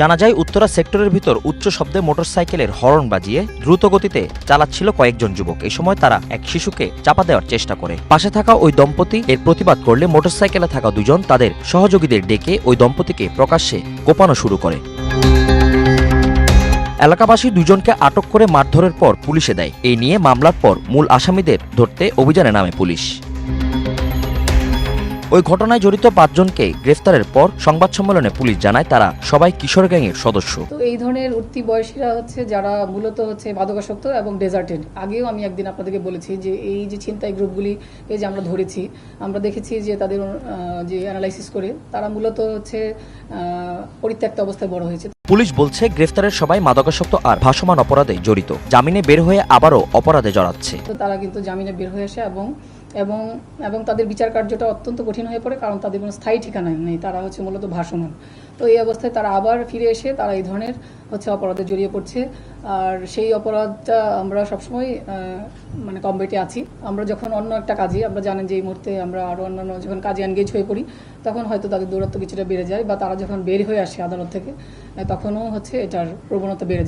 জানা যায় উত্তরা সেক্টরের ভিতর উচ্চ শব্দে মোটরসাইকেলের হর্ন বাজিয়ে দ্রুত গতিতে চালাচ্ছিল কয়েকজন যুবক। এই সময় তারা এক শিশুকে চাপা দেওয়ার চেষ্টা করে। পাশে থাকা ওই দম্পতি এর প্রতিবাদ করলে মোটরসাইকেলে থাকা দুজন তাদের সহযোগীদের ডেকে ওই দম্পতিকে প্রকাশ্যে কোপানো শুরু করে। এলাকাবাসী দুজনকে আটক করে মারধরের পর পুলিশে দেয়। এই নিয়ে মামলার পর মূল আসামিদের ধরতে অভিযানে নামে পুলিশ। ওই ঘটনায় জড়িত 5 জনকে গ্রেফতারের পর সংবাদ সম্মেলনে পুলিশ জানায় তারা সবাই কিশোর গ্যাংয়ের সদস্য। তো এই ধরনের উঠতি বয়সীরা হচ্ছে যারা মূলত হচ্ছে মাদকাসক্ত এবং ডেজার্টেড। আগেও আমি একদিন আপনাদেরকে বলেছি যে এই যে ছিনতাই গ্রুপগুলি এই যে আমরা ধরেছি, আমরা দেখেছি যে তাদের যে অ্যানালাইসিস করে তারা মূলত হচ্ছে পরিত্যক্ত অবস্থায় বড় হয়েছে। পুলিশ বলছে গ্রেফতারের সবাই মাদকাসক্ত আর ভাসমান অপরাধে জড়িত। জামিনে বের হয়ে আবারও অপরাধে জড়াচ্ছে। তো তারা কিন্তু জামিনে বের হয়ে আসে এবং তাদের বিচার কার্যটা অত্যন্ত কঠিন হয়ে পড়ে, কারণ তাদের কোনো স্থায়ী ঠিকানা নেই। তারা হচ্ছে মূলত ভাসমান। তো এই অবস্থায় তারা আবার ফিরে এসে তারা এই ধরনের হচ্ছে অপরাধে জড়িয়ে পড়ছে। আর সেই অপরাধটা আমরা সবসময় মানে কমবেটে আছি। আমরা যখন অন্য একটা কাজে, আমরা জানেন যে এই মুহূর্তে আমরা আরও অন্যান্য যখন কাজে এনগেজ হয়ে পড়ি, তখন হয়তো তাদের দৌরাত্ম্য কিছুটা বেড়ে যায়, বা তারা যখন বের হয়ে আসে আদালত থেকে তখনও হচ্ছে এটার প্রবণতা বেড়ে যায়।